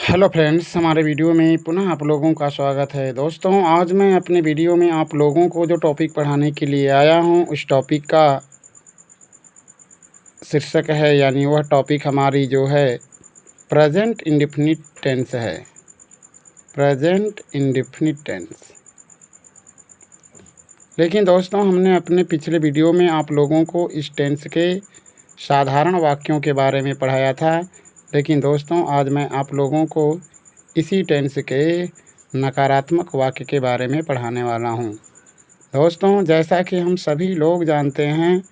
Hello friends, हमारे video में पुनः आप लोगों का स्वागत है। दोस्तों, आज मैं अपने वीडियो में आप लोगों को जो टॉपिक पढ़ाने के लिए आया हूं, उस टॉपिक का शीर्षक है, यानी वह टॉपिक हमारी जो है प्रेजेंट इंडेफिनिट टेंस है। Present indefinite tense. लेकिन दोस्तों, हमने अपने पिछले वीडियो में आप लोगों को इस टेंस के साधारण वाक्यों के बारे में पढ़ाया था। लेकिन दोस्तों, आज मैं आप लोगों को इसी टेंस के नकारात्मक वाक्य के बारे में पढ़ाने वाला हूं। दोस्तों, जैसा कि हम सभी लोग जानते हैं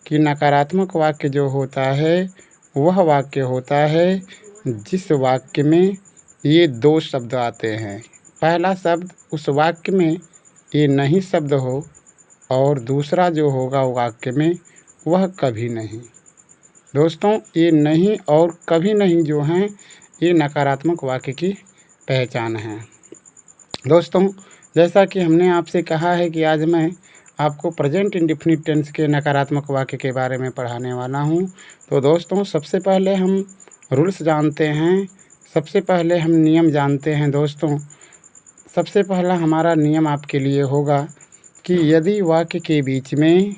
कि नकारात्मक वाक्य जो होता है वह वाक्य होता है जिस वाक्य में ये दो शब्द आते हैं। पहला शब्द उस वाक्य में ये नहीं शब्द हो और दूसरा जो होगा वाक्य में वह कभी नहीं। दोस्तों, ये नहीं और कभी नहीं जो हैं ये नकारात्मक वाक्य की पहचान है। दोस्तों, जैसा कि हमने आपसे कहा है कि आज मैं आपको प्रेजेंट इंडेफिनिट टेंस के नकारात्मक वाक्य के बारे में पढ़ाने वाला हूं। तो दोस्तों, सबसे पहले हम रूल्स जानते हैं, सबसे पहले हम नियम जानते हैं। दोस्तों, सबसे पहला हमारा नियम आपके लिए होगा कि यदि वाक्य के बीच में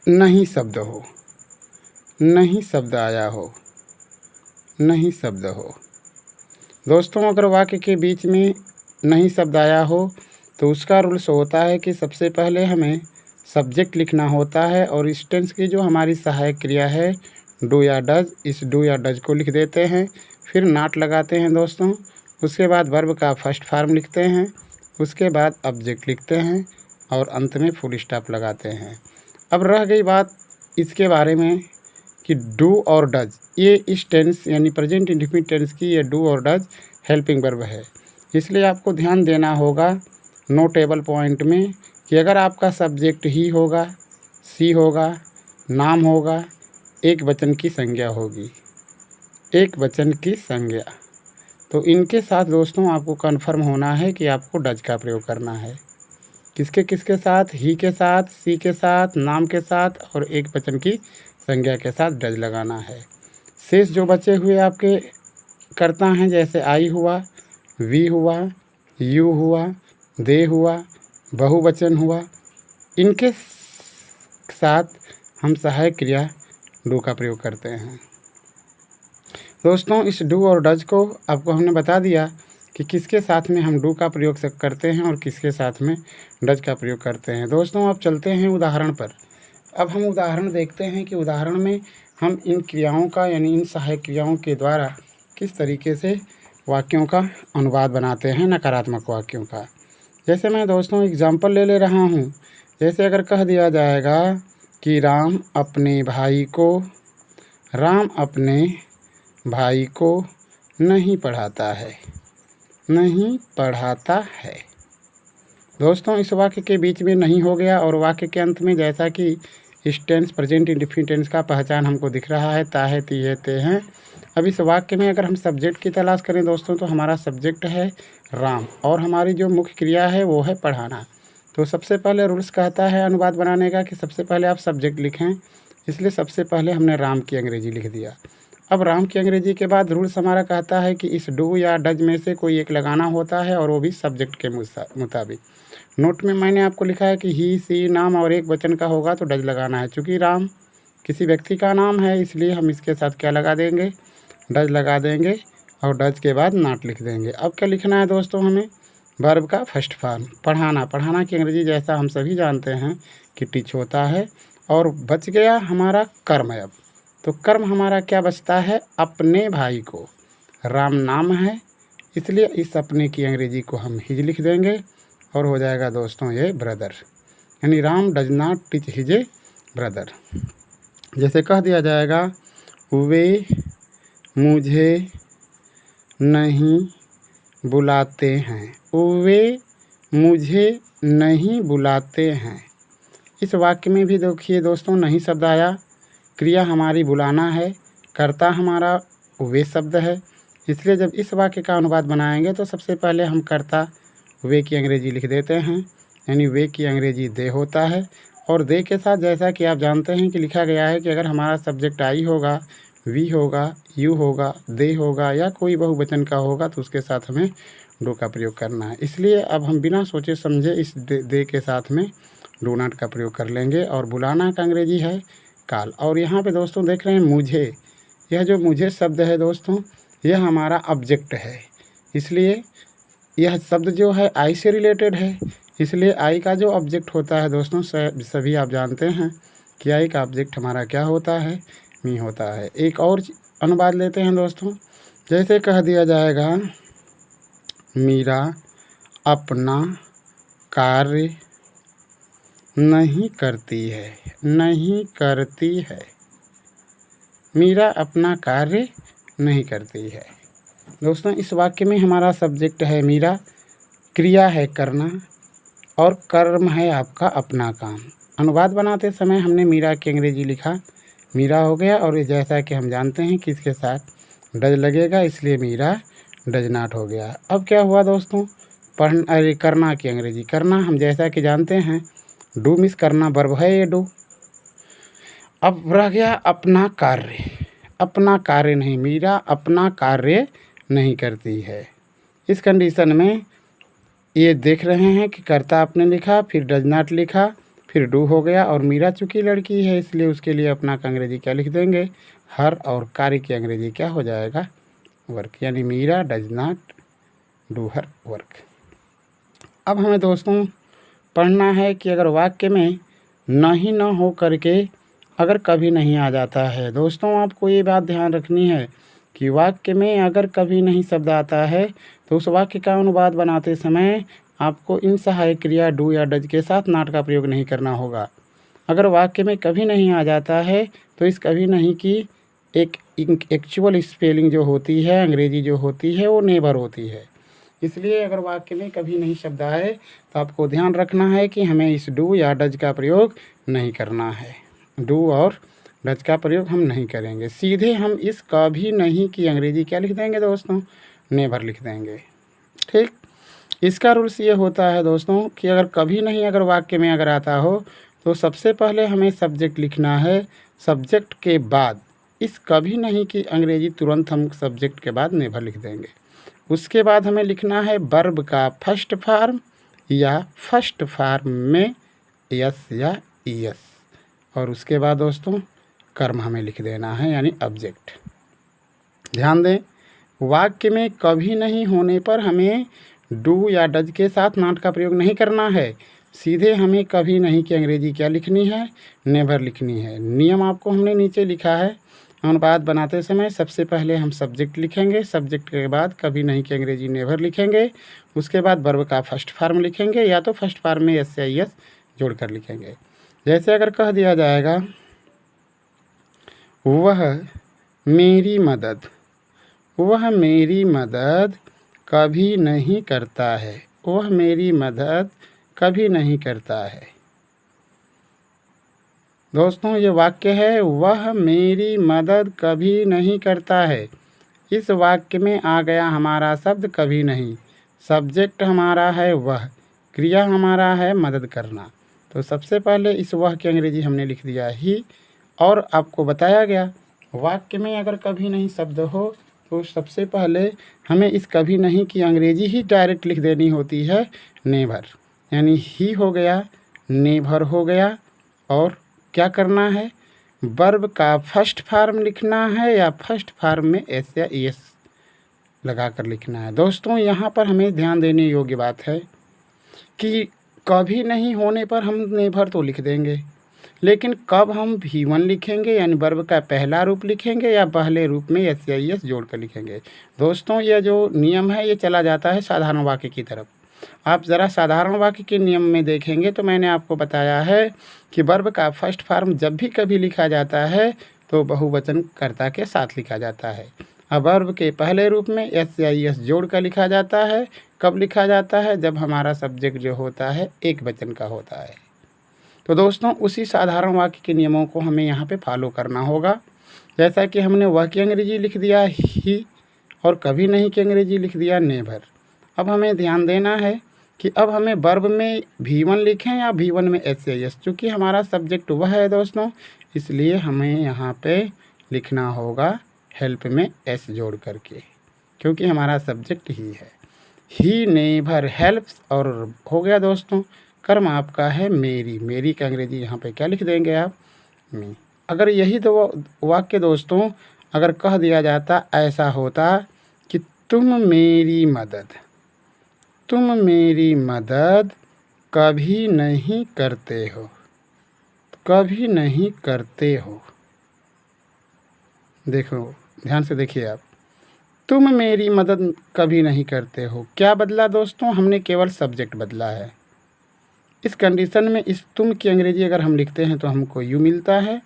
नहीं शब्द हो, नहीं शब्द आया हो, नहीं शब्द हो। दोस्तों, अगर वाक्य के बीच में नहीं शब्द आया हो तो उसका रूल्स होता है कि सबसे पहले हमें सब्जेक्ट लिखना होता है और इस टेंस की जो हमारी सहायक क्रिया है डू या डज, इस डू या डज को लिख देते हैं, फिर नॉट लगाते हैं। दोस्तों, उसके बाद वर्ब का फर्स्ट फॉर्म लिखते हैं, उसके बाद ऑब्जेक्ट लिखते हैं और अंत में फुल स्टॉप लगाते हैं। अब रह गई बात इसके बारे में कि डू और डज, ये इस टेंस यानी प्रेजेंट इंडेफिनिट टेंस की ये डू और डज हेल्पिंग वर्ब है। इसलिए आपको ध्यान देना होगा नोटेबल पॉइंट में कि अगर आपका सब्जेक्ट ही होगा, सी होगा, नाम होगा, एक वचन की संज्ञा होगी, एक वचन की संज्ञा, तो इनके साथ दोस्तों आपको कन्फर्म होना है कि आपको डज का प्रयोग करना है। किसके किसके साथ? ही के साथ, सी के साथ, नाम के साथ और एक वचन की संज्ञा के साथ डज लगाना है। शेष जो बचे हुए आपके कर्ता हैं, जैसे आई हुआ, वी हुआ, यू हुआ, दे हुआ, बहुवचन हुआ, इनके साथ हम सहायक क्रिया डू का प्रयोग करते हैं। दोस्तों, इस डू और डज को आपको हमने बता दिया कि किसके साथ में हम डू का प्रयोग करते हैं और किसके साथ में डज का प्रयोग करते हैं। दोस्तों, अब चलते हैं उदाहरण पर। अब हम उदाहरण देखते हैं कि उदाहरण में हम इन क्रियाओं का यानी इन सहायक क्रियाओं के द्वारा किस तरीके से वाक्यों का अनुवाद बनाते हैं, नकारात्मक वाक्यों का। जैसे मैं दोस्तों एग्जाम्पल ले रहा हूँ। जैसे अगर कह दिया जाएगा कि राम अपने भाई को नहीं पढ़ाता है, नहीं पढ़ाता है। दोस्तों, इस वाक्य के बीच में नहीं हो गया और वाक्य के अंत में जैसा कि इस टेंस प्रेजेंट इंडेफिनिट टेंस का पहचान हमको दिख रहा है, ता है, ती है, ते हैं। अब इस वाक्य में अगर हम सब्जेक्ट की तलाश करें दोस्तों, तो हमारा सब्जेक्ट है राम और हमारी जो मुख्य क्रिया है वो है पढ़ाना। तो सबसे पहले रूल्स कहता है अनुवाद बनाने का कि सबसे पहले आप सब्जेक्ट लिखें, इसलिए सबसे पहले हमने राम की अंग्रेजी लिख दिया। अब राम की अंग्रेजी के बाद रूल्स हमारा कहता है कि इस डू या डज में से कोई एक लगाना होता है और वो भी सब्जेक्ट के मुताबिक। नोट में मैंने आपको लिखा है कि ही, सी, नाम और एक वचन का होगा तो डज लगाना है। चूँकि राम किसी व्यक्ति का नाम है इसलिए हम इसके साथ क्या लगा देंगे? डज लगा देंगे और डज के बाद नॉट लिख देंगे। अब क्या लिखना है दोस्तों? हमें वर्ब का फर्स्ट फॉर्म पढ़ाना। पढ़ाना की अंग्रेजी जैसा हम सभी जानते हैं कि टीच होता है। और बच गया हमारा कर्म। अब तो कर्म हमारा क्या बचता है? अपने भाई को। राम नाम है इसलिए इस अपने की अंग्रेजी को हम हिज लिख देंगे और हो जाएगा दोस्तों ये ब्रदर, यानी Ram does not teach his brother. जैसे कह दिया जाएगा वे मुझे नहीं बुलाते हैं, वे मुझे नहीं बुलाते हैं। इस वाक्य में भी देखिए दोस्तों नहीं शब्द आया, क्रिया हमारी बुलाना है, कर्ता हमारा वे शब्द है। इसलिए जब इस वाक्य का अनुवाद बनाएंगे तो सबसे पहले हम कर्ता वे की अंग्रेजी लिख देते हैं, यानी वे की अंग्रेजी दे होता है और दे के साथ जैसा कि आप जानते हैं कि लिखा गया है कि अगर हमारा सब्जेक्ट आई होगा, वी होगा, यू होगा, दे होगा या कोई बहुवचन का होगा तो उसके साथ हमें डू का प्रयोग करना है। इसलिए अब हम बिना सोचे समझे इस दे के साथ में डू नॉट का प्रयोग कर लेंगे। और बुलाना का अंग्रेजी है कॉल। और यहाँ पे दोस्तों देख रहे हैं मुझे, यह जो मुझे शब्द है दोस्तों, यह हमारा ऑब्जेक्ट है। इसलिए यह शब्द जो है आई से रिलेटेड है। इसलिए आई का जो ऑब्जेक्ट होता है दोस्तों, सभी आप जानते हैं कि आई का ऑब्जेक्ट हमारा क्या होता है, मी होता है। एक और अनुवाद लेते हैं दोस्तों, जैसे कह दिया जाएगा मीरा अपना कार्य नहीं करती है, नहीं करती है। मीरा अपना कार्य नहीं करती है। दोस्तों इस वाक्य में हमारा सब्जेक्ट है मीरा, क्रिया है करना और कर्म है आपका अपना काम। अनुवाद बनाते समय हमने मीरा की अंग्रेजी लिखा, मीरा हो गया, और जैसा कि हम जानते हैं कि इसके साथ डज लगेगा, इसलिए मीरा डज नॉट हो गया। अब क्या हुआ दोस्तों, करना की अंग्रेजी, करना हम जैसा कि जानते हैं डू मिस करना वर्ब है ये डू। अब रह गया अपना कार्य, अपना कार्य नहीं, मीरा अपना कार्य नहीं करती है। इस कंडीशन में ये देख रहे हैं कि कर्ता आपने लिखा, फिर डज नॉट लिखा, फिर डू हो गया, और मीरा चूँकि लड़की है इसलिए उसके लिए अपना का अंग्रेजी क्या लिख देंगे, हर, और कार्य की अंग्रेजी क्या हो जाएगा, वर्क, यानी Meera does not do her work. अब हमें दोस्तों पढ़ना है कि अगर वाक्य में नहीं न हो करके अगर कभी नहीं आ जाता है, दोस्तों आपको ये बात ध्यान रखनी है कि वाक्य में अगर कभी नहीं शब्द आता है तो उस वाक्य का अनुवाद बनाते समय आपको इन सहायक क्रिया डू या डज के साथ नॉट का प्रयोग नहीं करना होगा। अगर वाक्य में कभी नहीं आ जाता है तो इस कभी नहीं की एक एक्चुअल स्पेलिंग जो होती है, अंग्रेजी जो होती है, वो नेवर होती है। इसलिए अगर वाक्य में कभी नहीं शब्द आए तो आपको ध्यान रखना है कि हमें इस डू या डज का प्रयोग नहीं करना है। डू और डज का प्रयोग हम नहीं करेंगे, सीधे हम इस कभी नहीं की अंग्रेजी क्या लिख देंगे दोस्तों, नेवर लिख देंगे। ठीक, इसका रूल्स ये होता है दोस्तों कि अगर कभी नहीं अगर वाक्य में अगर आता हो तो सबसे पहले हमें सब्जेक्ट लिखना है, सब्जेक्ट के बाद इस कभी नहीं की अंग्रेजी तुरंत हम सब्जेक्ट के बाद नेवर लिख देंगे। उसके बाद हमें लिखना है वर्ब का फर्स्ट फॉर्म या फर्स्ट फॉर्म में यस या ईएस, और उसके बाद दोस्तों कर्म हमें लिख देना है यानी ऑब्जेक्ट। ध्यान दें, वाक्य में कभी नहीं होने पर हमें डू या डज के साथ नॉट का प्रयोग नहीं करना है, सीधे हमें कभी नहीं की अंग्रेजी क्या लिखनी है, नेवर लिखनी है। नियम आपको हमने नीचे लिखा है, अनुवाद बनाते समय सबसे पहले हम सब्जेक्ट लिखेंगे, सब्जेक्ट के बाद कभी नहीं की अंग्रेजी नेवर लिखेंगे, उसके बाद वर्ब का फर्स्ट फॉर्म लिखेंगे या तो फर्स्ट फॉर्म में एस या एस जोड़कर लिखेंगे। जैसे अगर कह दिया जाएगा वह मेरी मदद, वह मेरी मदद कभी नहीं करता है, वह मेरी मदद कभी नहीं करता है। दोस्तों ये वाक्य है वह मेरी मदद कभी नहीं करता है। इस वाक्य में आ गया हमारा शब्द कभी नहीं, सब्जेक्ट हमारा है वह, क्रिया हमारा है मदद करना। तो सबसे पहले इस वह की अंग्रेजी हमने लिख दिया ही, और आपको बताया गया वाक्य में अगर कभी नहीं शब्द हो तो सबसे पहले हमें इस कभी नहीं की अंग्रेजी ही डायरेक्ट लिख देनी होती है, नेवर, यानी ही हो गया, नेवर हो गया, और क्या करना है, वर्ब का फर्स्ट फॉर्म लिखना है या फर्स्ट फॉर्म में एस या एस लगा कर लिखना है। दोस्तों यहाँ पर हमें ध्यान देने योग्य बात है कि कभी नहीं होने पर हम नेवर तो लिख देंगे, लेकिन कब हम V1 लिखेंगे यानी वर्ब का पहला रूप लिखेंगे या पहले रूप में एस या एस जोड़ कर लिखेंगे। दोस्तों यह जो नियम है ये चला जाता है साधारण वाक्य की तरफ। आप ज़रा साधारण वाक्य के नियम में देखेंगे तो मैंने आपको बताया है कि वर्ब का फर्स्ट फॉर्म जब भी कभी लिखा जाता है तो बहुवचन कर्ता के साथ लिखा जाता है। अब वर्ब के पहले रूप में एस या एस जोड़ कर लिखा जाता है। कब लिखा जाता है, जब हमारा सब्जेक्ट जो होता है एक वचन का होता है। तो दोस्तों उसी साधारण वाक्य के नियमों को हमें यहाँ पे फॉलो करना होगा। जैसा कि हमने वह की अंग्रेजी लिख दिया ही और कभी नहीं की अंग्रेजी लिख दिया नेवर। अब हमें ध्यान देना है कि अब हमें वर्ब में V1 लिखें या V1 में SAS। चूँकि हमारा सब्जेक्ट वह है दोस्तों, इसलिए हमें यहाँ पे लिखना होगा हेल्प में S जोड़ करके, क्योंकि हमारा सब्जेक्ट ही है। ही नेवर हेल्प्स, और हो गया दोस्तों। कर्म आपका है मेरी। मेरी का अंग्रेजी यहाँ पे क्या लिख देंगे आप? मी। अगर यही तो वाक्य दोस्तों अगर कह दिया जाता, ऐसा होता कि तुम मेरी मदद कभी नहीं करते हो, कभी नहीं करते हो। देखो ध्यान से देखिए आप, तुम मेरी मदद कभी नहीं करते हो। क्या बदला दोस्तों? हमने केवल सब्जेक्ट बदला है। इस कंडीशन में इस तुम की अंग्रेजी अगर हम लिखते हैं तो हमको यू मिलता है,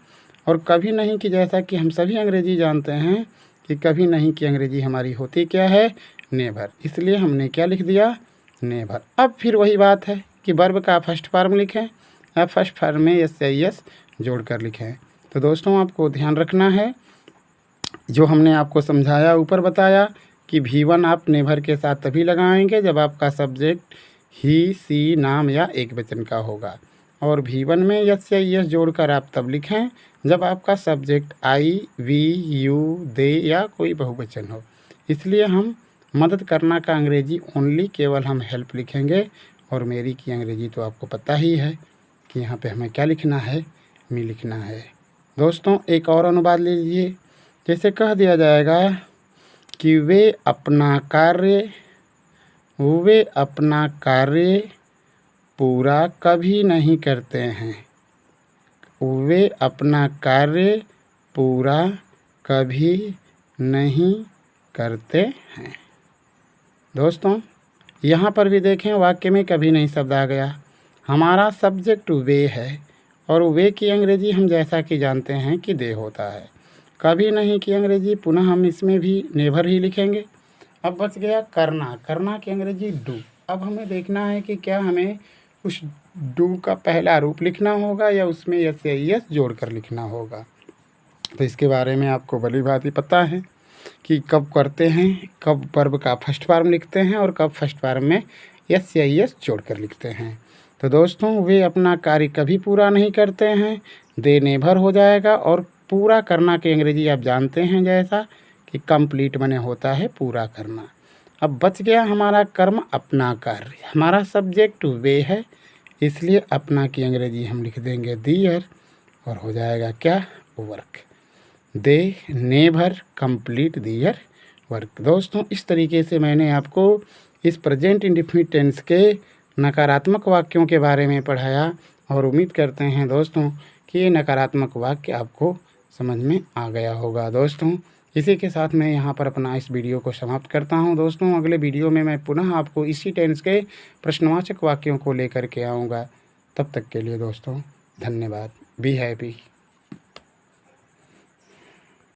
और कभी नहीं की जैसा कि हम सभी अंग्रेजी जानते हैं कि कभी नहीं की अंग्रेजी हमारी होती क्या है? नेवर। इसलिए हमने क्या लिख दिया? नेवर। अब फिर वही बात है कि वर्ब का फर्स्ट फॉर्म लिखें या फर्स्ट फॉर्म में SAS जोड़ कर लिखें। तो दोस्तों आपको ध्यान रखना है, जो हमने आपको समझाया ऊपर बताया कि V1 आप नेवर के साथ तभी लगाएंगे जब आपका सब्जेक्ट ही, सी, नाम या एक वचन का होगा, और V1 में SAS जोड़कर आप तब लिखें जब आपका सब्जेक्ट आई, वी, यू, दे या कोई बहुवचन हो। इसलिए हम मदद करना का अंग्रेजी ओनली केवल हम हेल्प लिखेंगे, और मेरी की अंग्रेजी तो आपको पता ही है कि यहाँ पे हमें क्या लिखना है? मी लिखना है। दोस्तों एक और अनुवाद ले लीजिए। जैसे कह दिया जाएगा कि वे अपना कार्य पूरा कभी नहीं करते हैं। वे अपना कार्य पूरा कभी नहीं करते हैं। दोस्तों यहाँ पर भी देखें, वाक्य में कभी नहीं शब्द आ गया। हमारा सब्जेक्ट वे है, और वे की अंग्रेजी हम जैसा कि जानते हैं कि दे होता है। कभी नहीं की अंग्रेजी पुनः हम इसमें भी नेवर ही लिखेंगे। अब बच गया करना। करना की अंग्रेजी डू। अब हमें देखना है कि क्या हमें उस डू का पहला रूप लिखना होगा या उसमें SAS जोड़ कर लिखना होगा। तो इसके बारे में आपको भली भांति पता है कि कब करते हैं, कब वर्ब का फर्स्ट फॉर्म लिखते हैं और कब फर्स्ट फॉर्म में SAS जोड़ कर लिखते हैं। तो दोस्तों वे अपना कार्य कभी पूरा नहीं करते हैं, दे नेवर हो जाएगा, और पूरा करना की अंग्रेजी आप जानते हैं जैसा कि कंप्लीट बने होता है पूरा करना। अब बच गया हमारा कर्म अपना कार्य। हमारा सब्जेक्ट वे है, इसलिए अपना की अंग्रेजी हम लिख देंगे दियर, और हो जाएगा क्या? Work. They never complete their work. दोस्तों इस तरीके से मैंने आपको इस प्रेजेंट इंडेफिनिट टेंस के नकारात्मक वाक्यों के बारे में पढ़ाया, और उम्मीद करते हैं दोस्तों कि ये नकारात्मक वाक्य आपको समझ में आ गया होगा। दोस्तों इसी के साथ मैं यहाँ पर अपना इस वीडियो को समाप्त करता हूँ। दोस्तों अगले वीडियो में मैं पुनः आपको इसी टेंस के प्रश्नवाचक वाक्यों को लेकर के आऊँगा। तब तक के लिए दोस्तों धन्यवाद। Be happy.